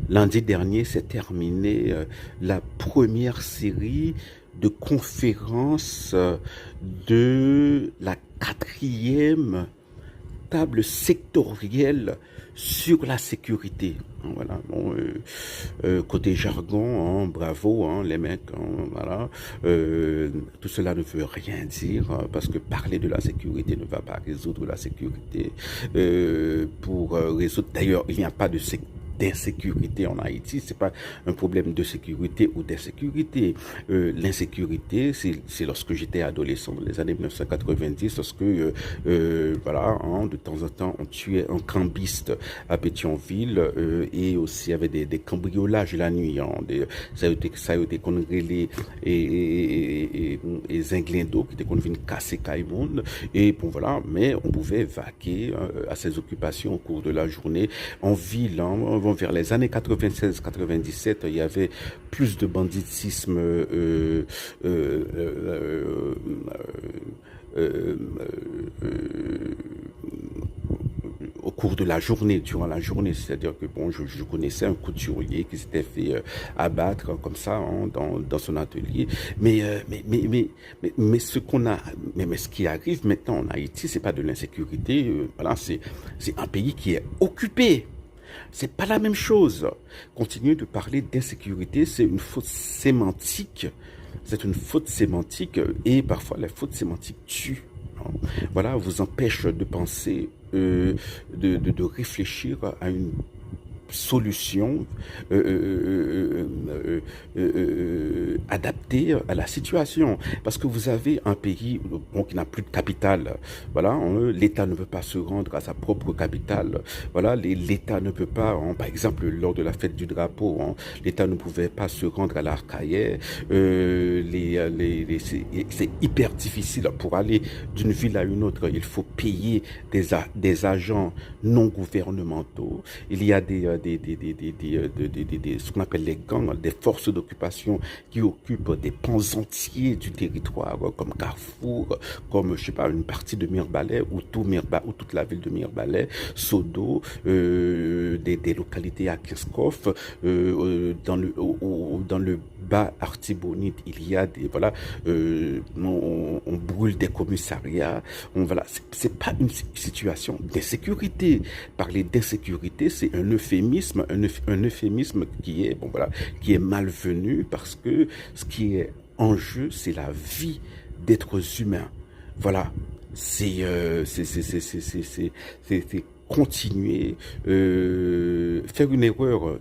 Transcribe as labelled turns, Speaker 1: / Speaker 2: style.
Speaker 1: Lundi dernier s'est terminée la première série de conférences de la quatrième table sectorielle sur la sécurité. Voilà. Bon, côté jargon, hein, bravo, hein, les mecs. Hein, voilà. Tout cela ne veut rien dire parce que parler de la sécurité ne va pas résoudre la sécurité. Pour résoudre, d'ailleurs, il n'y a pas de d'insécurité en Haïti, c'est pas un problème de sécurité ou d'insécurité. L'insécurité, c'est lorsque j'étais adolescent, dans les années 1990, lorsque voilà, hein, de temps en temps, on tuait un cambiste à Pétionville et aussi il y avait des cambriolages la nuit. Hein, ça a été qu'on et Zinglindo qui était qu'on vient casser Caïmoun et bon voilà, mais on pouvait vaquer à ses occupations au cours de la journée en ville. Hein, vers les années 96-97, il y avait plus de banditisme euh, euh, au cours de la journée, durant la journée. C'est-à-dire que bon, je connaissais un couturier qui s'était fait abattre comme ça hein, dans son atelier. Mais ce qu'on a, mais ce qui arrive maintenant en Haïti, c'est pas de l'insécurité. Voilà, c'est un pays qui est occupé. C'est pas la même chose. Continuer de parler d'insécurité, c'est une faute sémantique. C'est une faute sémantique et parfois la faute sémantique tue. Voilà, vous empêche de penser, de réfléchir à une solution adaptée à la situation. Parce que vous avez un pays bon, qui n'a plus de capitale. Voilà, hein, l'État ne peut pas se rendre à sa propre capitale. Voilà, l'État ne peut pas, hein, par exemple, lors de la fête du drapeau, hein, l'État ne pouvait pas se rendre à l'Arcaïer. C'est hyper difficile pour aller d'une ville à une autre. Il faut payer des agents non gouvernementaux. Il y a ce qu'on appelle les gangs, des forces d'occupation qui occupent des pans entiers du territoire, comme Carrefour, comme, je sais pas, une partie de Mirbalais, ou ou toute la ville de Mirbalais, Sodo, des localités à Kinskoff, dans le bas Artibonite, il y a des, voilà, on brûle des commissariats, voilà, c'est pas une situation d'insécurité. Parler d'insécurité, c'est un euphémisme, un euphémisme qui est, bon voilà, qui est malvenu parce que ce qui est en jeu, c'est la vie d'êtres humains. Voilà, c'est continuer, faire une erreur.